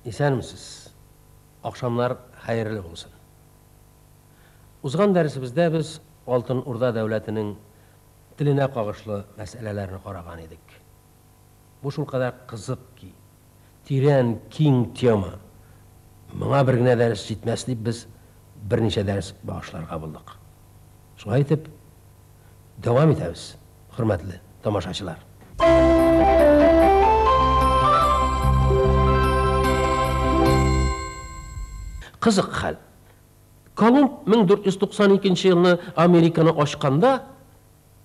İsənmisiz? Akşamlar hayırlı olsun. Uzgan dersimizde biz Altın Urda Devleti'nin diline kağışlı meselelerini qaragan edik. Bu şul kadar kızık ki, tiren, king tema. Bana bir güne ders jitmez deyip biz bir neçe ders bağışlarga bulduk. Şuna etip devam etemiz, hürmetli tamaşaçılar. Kızık hal. Kolumb 1492 yılını Amerika'nı aşkanda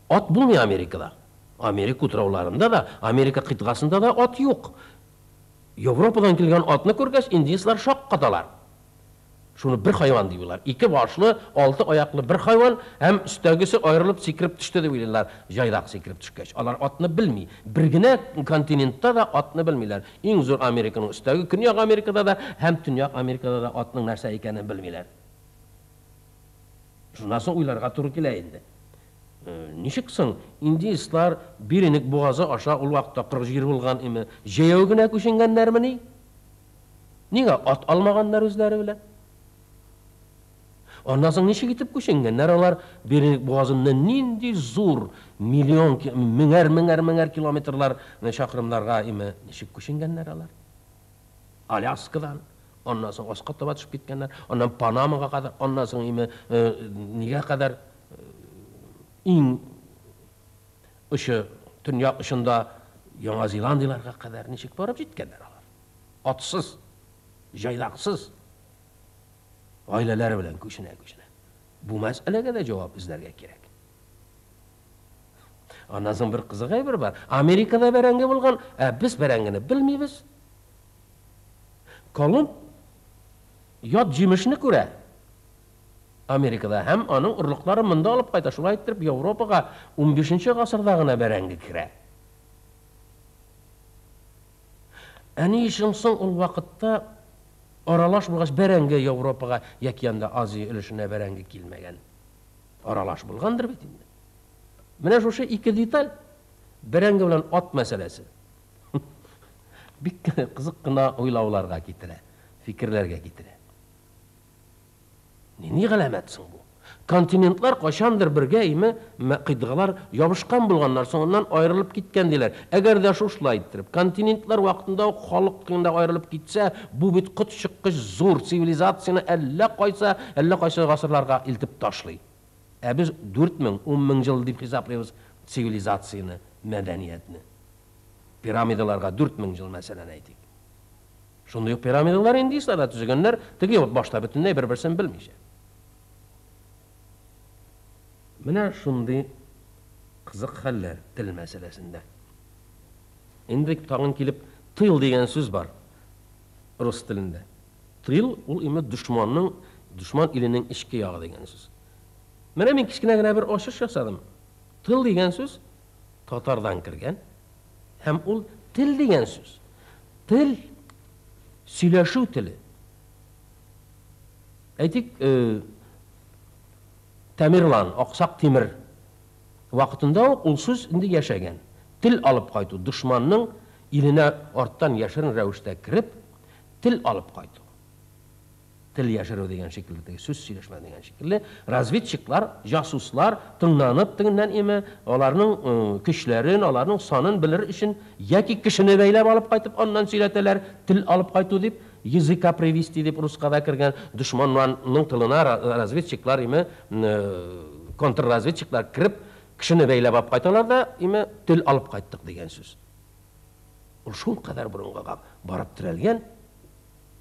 at bulmuyor Amerika'da. Amerika utravlarında da, Amerika kıtgasında da at yok. Avrupa'dan kelgen atını körgeç, İndiyisler şok katalar. Şunu bir hayvan diyorlar. İki başlı, altı ayaklı bir hayvan, hem üstegisi ayrılıp sikirip düştü de bilirler. Jaydak sikirip düşkeç. Alar atını bilmiyor. Birgine kontinentte da atını bilmiyorlar. En zor Amerika'nın üstegi, Künyak Amerika'da da, hem Tünyak Amerika'da da atının nerse ekenini bilmiyorlar. Şundan uylarga turu keleyindi. Nişiksin, İndiyisler birinik boğazı aşağı ol vaqtta 40 yıl bulgan imi, jeyevgine köşengenler mi ni? Niye at almaganlar özleri bile? Ondan sonra nişik itip köşengenler, onlar birinik boğazından nindi zor, milyon, minger kilometrler, şakırımlarga imi, nişik köşengenler alar. Alyaska'dan, ondan sonra Oskot'a batışıp gitkenler, ondan Panama'ga kadar, ondan sonra imi, niye kadar, in ışı, Tünyak ışında Yeni Zelandiyalarga kadar nişik barıp jitkenler alar. Atsız, jaydaksız, aileler bilen köşüne. Bu meselege de cevap izlerge gerek. Ondan sonra bir kızıgay bir var. Amerika'da berenge bulgan, biz berengini bilmeyiz. Kolumb yat jimişini köre. Amerika'da hem anın ırlıkları mında alıp kayta. Şuna ettirip Avrupa'ga 15. asırdağına berengi kire. Ani işimsin ol vakitta aralaş bulgaç berengi Avrupa'ga yakiyanda Aziya ölüşüne berengi kilmegen. Aralaş bulgandır bitinde. Mine şu şey iki detal. Berengi bilen at meselesi. Bir kızıkkına oylavlarga gitire. Fikirlerge gitire. Ne galametsin bu? Kontinentler kaşandır birge imi, kıydığalar yapışkan bulganlar sonundan ayrılıp gitkendiler. Eğer de şuşla ettirip, kontinentler vaktinde halkında ayrılıp gitse, bu bit kıt çıkış zor sivilizasyonu elle koysa asırlarga iltip taşlay. Biz 4000, 10.000 yıl deyip hesaplıyoruz sivilizasyonu, medeniyetini. Piramidalarga 4000 yıl mesela neydik? Şunda yok piramidalar indiyizler tüzügenler, teki başta bütünley bir-birsini bilmeyecek. Mine şundi kızık haller dil meselesinde. Indik tağın kelip tıyıl degen söz var Rus dilinde. Tıyıl ol imi düşman ilinin işki yağı degen söz. Mine men kichkine bir oşuş yasadım. Tıyıl degen söz Tatardan kirgen. Hem ol til degen söz. Til söyleşu tili. Aytik Tamirlan, Aksak Timir vaktinde ulsuz indi yaşagan. Til alıp kaytu. Düşmanның iline ortadan yaşarın rəvişte kirip til alıp kaytu. Til yaşarı degen şekilde, söz söyleşme degen şekilde. Razvedçiklar, jasuslar tınlanıp tığından emi onların kişilerin, onların sanın bilir için yaki kişini beylep alıp kaytıp ondan söyleteler til alıp kaytu deyip языка привести деп Ruskada kirgen düşmanның tılına razvedçiklar imi kontrrazvedçiklar kirip kişini beylep alıp kaytalar da imi til alıp kayttık degen söz. O şol kadar burunga barıp tirelgen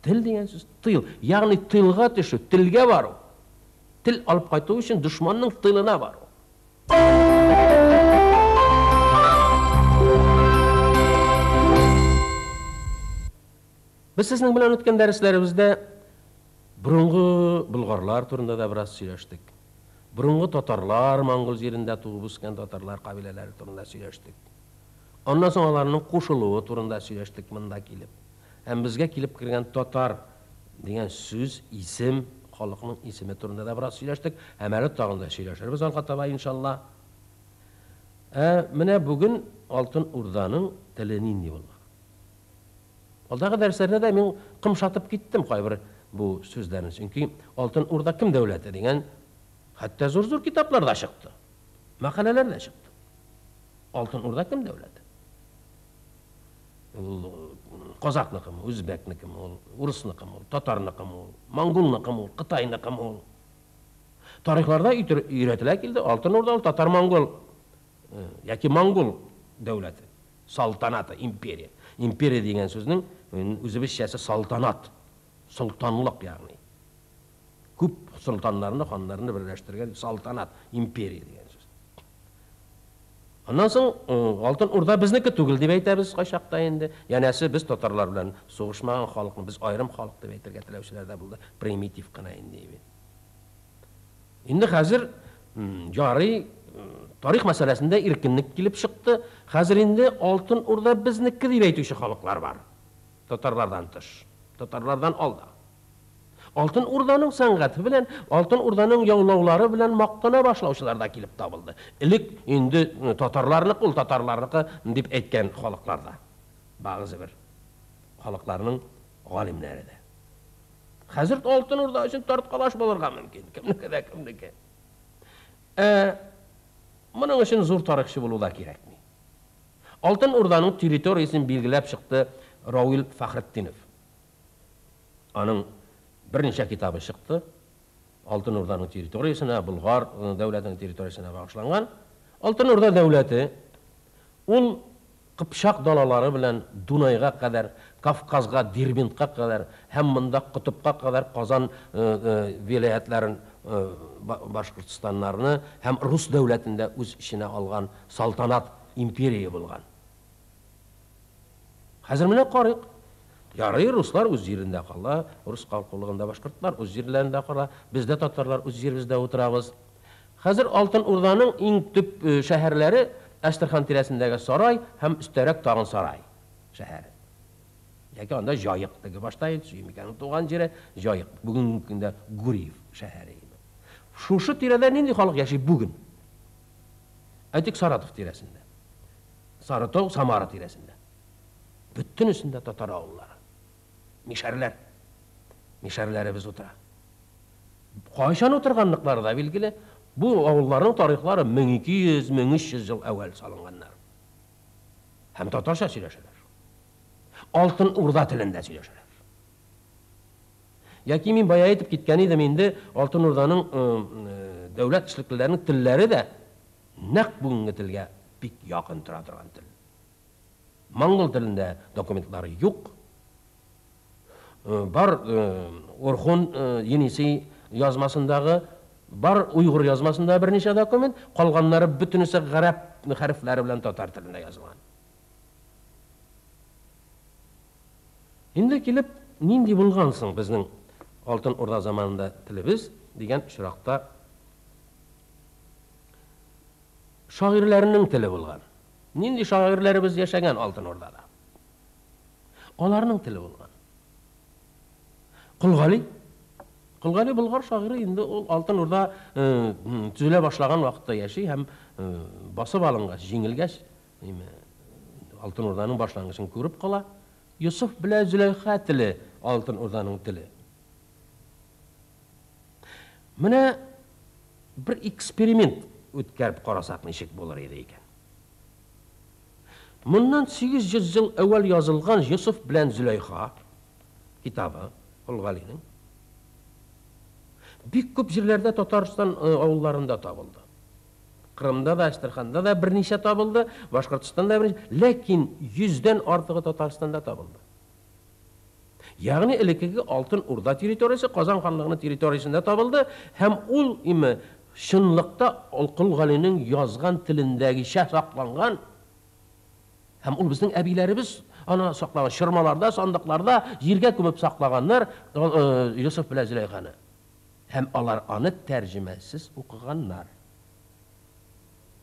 til degen söz. Tıl. Yani tılga tüşü, tilge var o. Til alıp kaytığı için düşmanның tılına var o. Biz sizin bilen ötken derslerimizde burungu Bulgarlar turunda da biraz söyleştik. Burungu Tatarlar, Mongol yerinde tuğup üsken Tatarlar kabileleri turunda söyleştik. Ondan sonra onların koşuluğu turunda söyleştik mında kelip. Hem bizge kelip kirgen Tatar degen söz, isim, halkının isimi turunda da biraz söyleştik. Hem elit tağında söyleşiriz alqataba inşallah. Mine bugün Altın Urda'nın tili nindi olmak. Alдағы дәрсләрдә дә мин кымшатып киттем кайбер бу сүзләрне. Чөнки Алтын Урда кем дәүләте дигән хәтта зур-зур китапларда чыкты. Мәкаләләр дә чыкты. Алтын Урда кем дәүләте? Ул Казакныкымы, Үзбәкныкымы, ул Урысныкымы, Татарныкымы, Монгolныкымы, Кытайныкымы. Тарихларда өйрәтелә килде. Алтын Урда ул татар-монгол яки монгол дәүләте, салтанаты, империя. Империя дигән сүзнең үзебезчәсе салтанат, солтанлык ягъни. Күп солтаннарны, ханнарны берләштергән салтанат, империя дигән сүз. Аннан соң Алтын Урда безнеке түгел дип әйтәбез кайчакта инде. Янәсе без татарлар белән сугышмаган халыкны, без айрым халык дип әйтергә теләүчеләр дә булды. Примитив кына инде. Инде хәзер ярый тарих мәсьәләсендә иркенлек килеп чыкты. Хәзер инде Алтын Урда безнеке дип әйтүче халыклар бар. Татарлардан тыш, татарлардан алда. Алтын Урданың сәнгате белән, Алтын Урданың яулаулары белән мактана башлаучылар да килеп табылды. Элек инде татарларныкы, ул татарларныкы дип әйткән халыкларда. Багызы бер халыкларның галимнәре дә. Хәзер Алтын Урда өчен тарткалаш булырга мөмкин. Кемнеке дә кемнеке. Моның өчен зур тарихчы булу да кирәкми. Алтын Урданың территориясын билгеләп чыкты Рауил Фәхретдинов. Аның берничә китабы чыкты. Алтын Урданың территориясына, Болгар дәүләтенең территориясына багышланган. Алтын Урда дәүләте ул Кыпчак далалары белән Дунайга кадәр, Кавказга, Дербентка кадәр, һәм монда Кутупка кадәр Казан вилаятларын, Башкортстаннарны һәм Рус дәүләтендә үз иченә алган салтанат империя булган. Хәзер менә карыйк. Ярый, руслар үз җирендә кала, рус халкылыгында башкортлар үз җирләрендә кала, бездә татарлар үз җиребездә утырабыз. Хәзер Алтын Урданың иң төп шәһәрләре Әстерхан тирәсендәге сарай һәм өстәрәк тагын сарай шәһәре. Яки анда Җаек теге башта ит, Сөемикәнең туган җире Җаек. Бүгенге көндә Гуриев шәһәре. Шушы тирәдә нинди халык яши бүген? Әйтик Саратов тирәсендә. Саратов, Самара тирәсендә. Бөтенесендә татар авыллары. Мишәрләребез утыра. Кайчан утырганлыклары да билгеле. Бу авылларның тарихлары 1200-1300 ел әввәл салынганнар. Һәм татарча сөйләшәләр. Алтын Урда телендә сөйләшәләр. Яки мин бая әйтеп киткән идем инде, Алтын Урданың дәүләт эшлеклеләренең телләре дә нәкъ бүгенге телгә бик якын тора торган тел. Монгол телендә документлары юк. Бар Орхон Ениси язмасындагы, бар Уйгыр язмасында берничә документ, калганнары бөтенесе гарәп хәрефләре белән татар телендә язылган. Инде килеп, нинди булган соң безнең Алтын Урда заманында телебез дигән очракта шагыйрьләрнең теле булган. Нинди шагыйрьләребез яшәгән Алтын Урдада? Аларның теле булган. Кулгали Болгар шагыйре инде ул Алтын Урда төзелә башлаган вакытта яши һәм басып алынгач, җиңелгәч, Алтын Урданың башлангычын күреп кала. Юсуф белән Зөләйха теле Алтын Урданың теле. Менә бер эксперимент үткәреп карасак ничек булыр иде икән. Моннан 800 ел әввәл язылган Юсуф белән Зөләйха китабы Кулгалиның бик күп җирләрдә Татарстан авылларында табылды. Кырымда да, Әстерханда да берничә табылды, Башкортстанда берничә, ләкин 100дән артыгы Татарстанда табылды. Ягъни элекеге Алтын Урда территориясе Казан ханлыгының территориясендә табылды һәм ул чынлыкта Кулгалиның язган телендәгечә сакланган һәм ул безнең әбиләребез аны саклаган шырмаларда, сандыкларда җиргә күмеп саклаганнар Юсуф белән Зөләйханы. Һәм алар аны тәрҗемәсез укыганнар.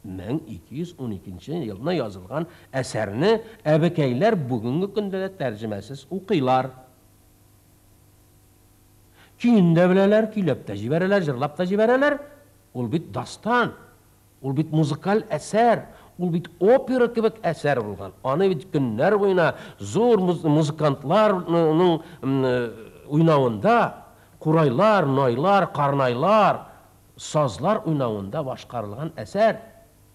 1212 елда язылган әсәрне әбекәйләр бүгенге көндә дә тәрҗемәсез укыйлар. Көйендә беләләр, көйләп тә җибәрәләр, җырлап та җибәрәләр. Ул бит дастан, ул бит музыкаль әсәр, Ул бит опера кебек әсәр булган. Аны бит көннәр буена зур музыкантларның уйнавында, курайлар, найлар, карнайлар, сазлар уйнавында башкарылган әсәр.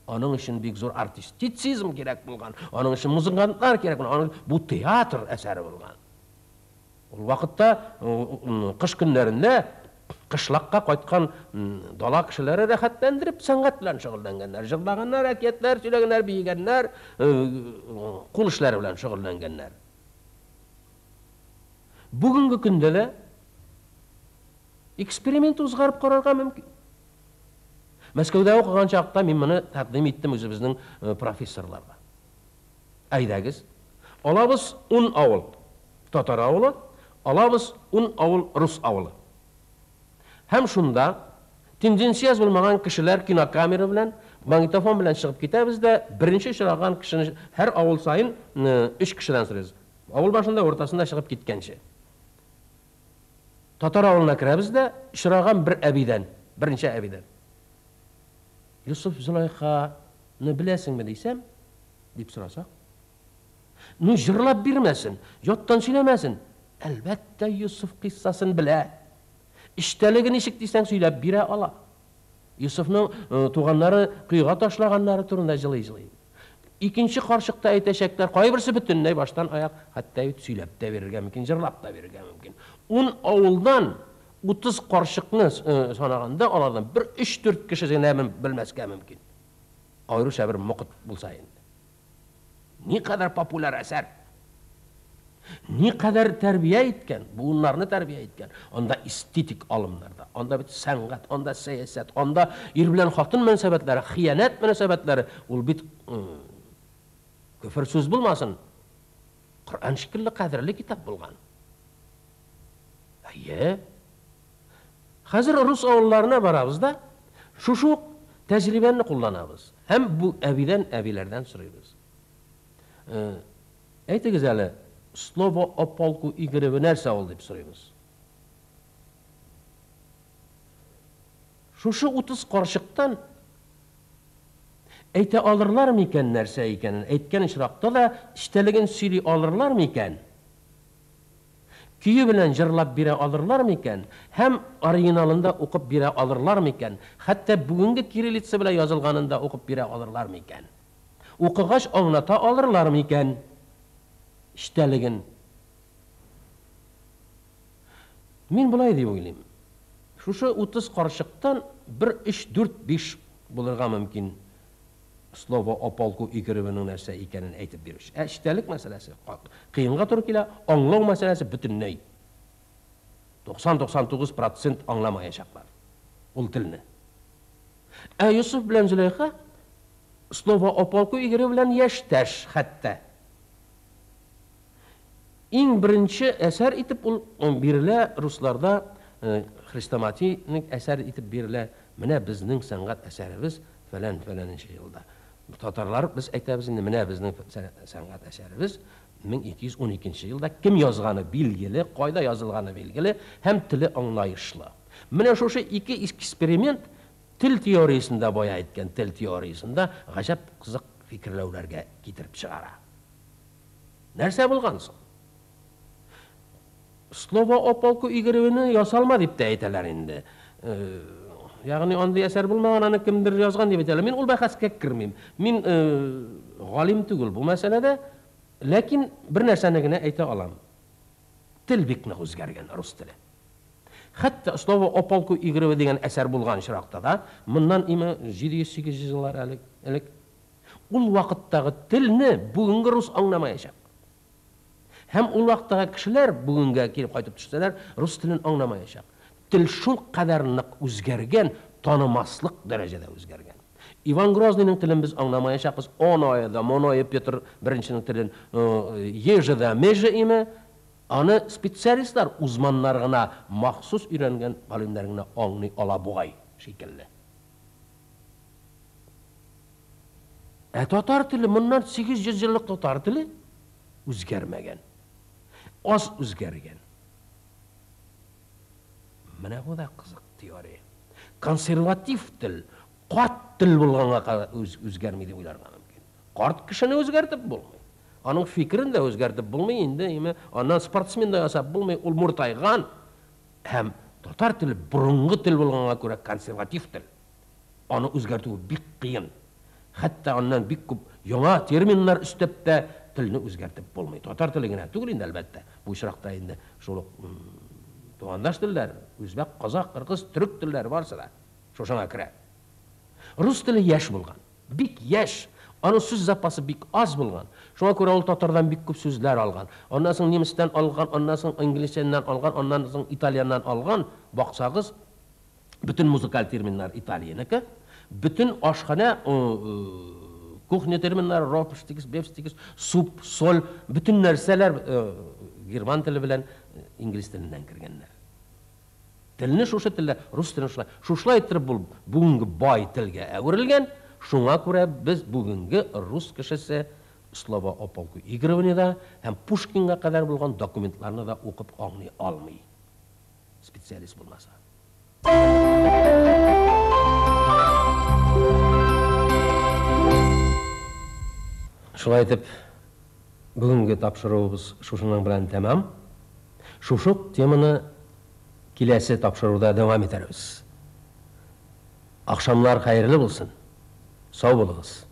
Аның өчен бик зур артистицизм кирәк булган. Аның өчен музыкантлар кирәк булган. Бу театр әсәре булган. Ул вакытта кыш көннәрендә кышлакка кайткан дала кешеләре рәхәтләндереп сәнгать белән шөгыльләнгәннәр, җырлаганнар, әкиятләр сөйләгәннәр, биегәннәр, кул эшләре белән шөгыльләнгәннәр. Бүгенге көндә дә эксперимент узгарып карарга мөмкин. Мәскәүдә укыган чакта мин моны тәкъдим иттем үзебезнең профессорларга. Әйдәгез, алабыз 10 авыл татар авылы, алабыз 10 авыл рус авылы. Һәм шунда тенденцияз булмаган кешеләр кинокамера белән, магнитофон белән чыгып китәбез дә, беренче очраган кешене һәр авыл сайын 3 кешедән сорыйбыз. Авыл башында, ортасында чыгып киткәнче. Татар авылына керәбез дә, очраган бер әбидән, беренче әбидән. Юсуф Зөлайханы беләсеңме дисәм, дип сорасак. Ну җырлап бирмәсен, яттан сөйләмәсен. Әлбәттә Юсуф кыссасын белә. İştəliği nişik desəng söylәп бирә ала. Yusufның туганнары кыйга ташлаганнары турында җылый. Икенче карчыкта әйтәчәкләр, кайберсе бөтенләй баштан аяк хәтта сөйләп тә бирергә мөмкин, җырлап та бирергә мөмкин. 10 авылдан 30 карчыкны санаганда алардан бер 3-4 кеше генә белмәскә мөмкин. Аеруча бер мукыт булса инде. Никадәр популяр әсәр. Никадәр тәрбия иткән, буыннарны тәрбия иткән. Анда эстетик алымнарда, анда бит сәнгать, анда сәясәт, анда ир белән хатын мөнәсәбәтләре, хыянат мөнәсәбәтләре, ул бит küfür сүз булмасын. Коръан шикелле кадерле китап булган. Әйе. Хәзер рус авылларына барабыз да, шушы тәҗрибәне кулланабыз. Һәм бу әбиләрдән сорыйбыз. Әйтегез әле, слово о полку Игореве нәрсә ул дип сорыйбыз. Шушы 30 карчыктан әйтә алырлар микән нәрсә икәнен, әйткән очракта да иштәлеген сөйли алырлар микән? Көйе белән җырлап бирә алырлар микән? Һәм оригиналында укып бирә алырлар микән? Хәтта бүгенге кириллица белән язылганында укып бирә алырлар микән? Укыгач аңлата алырлар микән? İştəliğin. Min bulay diye oyluyum. Şuşu 30 karşıktan 1, 3, 4, 5 bulurğa mümkün. Slovo o polku Igorev'nin нәрсә икәнен әйтеп бирүш. İştəlik мәсьәләсе. Кыйынга туры килә, аңлау мәсьәләсе бөтенләй. 90-99% аңламаячаклар ул телне. Юсуф белән Зөләйха Slovo o polku Игорев белән яшьтәш хәтта. İң birinci әсәр итеп ул бирелә русларда, хрестоматийник әсәр итеп бирелә. Менә безнең сәнгать әсәребез фәлән-фәләненче елда. Татарлар biz әйтәбез инде, менә безнең сәнгать әсәребез 1212 елда кем язганы билгеле, кайда язылганы билгеле, һәм теле аңлаешлы. Менә шушы ике эксперимент тел теориясендә бая әйткән, тел теориясендә гаҗәп кызык фикерләүләргә китереп чыгара. Нәрсә булган соң? Slovo o polku Igorev'ni ясалма дип тә әйтәләр инде. Ягъни андый әсәр булмаган, аны кемдер язган дип әйтәләр. Мин ул бәхәскә кирмим. Мин галим түгел бу мәсьәләдә, ләкин бер нәрсәне генә әйтә алам. Тел бик нык үзгәргән, рус теле. Хәтта Slovo o polku Igorев дигән әсәр булган чиракта да, моннан 700-800 еллар элек ул вакыттагы телне бүгенге рус аңламаячак. Һәм ул вакыттагы кешеләр бүгенгә килеп кайтып төшсәләр, рус телен аңламаячак. Тел шул кадәр нык үзгәргән, танымаслык дәрәҗәдә үзгәргән. Иван Грозныйның телен без аңламаячакбыз. Оноеда, Моноя Петр беренченең телен ежеда, меже име, аны специалистлар, узманнар гына, махсус өйрәнгән галимнәр генә аңлый ала бугай шикелле. Татар теле моннан 800 еллык татар теле үзгәрмәгән. Az үзгәргән. Менә бу да кызык теория. Консерватив тел, кат тел булганга үзгәрми дип уйларга мөмкин. Карт кешене үзгәртеп булмый. Аның фикерен дә үзгәртеп булмый инде, аннан спортсмен да ясап булмый, ул муртайган һәм татар теле борынгы тел булганга күрә консерватив тел. Аны үзгәртү бик кыен. Хәтта аннан бик күп яңа терминнар өстәп тә телне үзгәртеп булмый. Татар теле генә түгел инде әлбәттә. Бу очракта инде шул тугандаш телләр, үзбәк, казак, кыргыз, төрек телләре барса да шушыңа керә. Рус теле яшь булган, бик яшь. Аның сүз запасы бик аз булган. Шуңа күрә ул татардан бик күп сүзләр алган. Аннан соң немецтән алган, аннан соң инглизчәннән алган, аннан соң итальяннан алган. Баксагыз, bütün музыкаль терминнар италиянеке, bütün ашхана кухня терминнары, ропштикс, бефстикс, суп, соль, bütün нәрсәләр герман теле белән инглиз теленнән кергәннәр. Телне шушы телләр, рус телен шушлай итеп бул бүгенге бай телгә әверелгән. Шуңа күрә без бүгенге рус кешесе слово о полку игрываниедә һәм Пушкинга кадәр булган документларны да укып аңлый алмый. Специалист булмаса. Шулай итеп, бүгенге тапшыруыбыз шушының белән тәмам. Шушы теманы киләсе тапшыруда дәвам итәрбез. Акшамлар хәерле булсын. Сау булыгыз.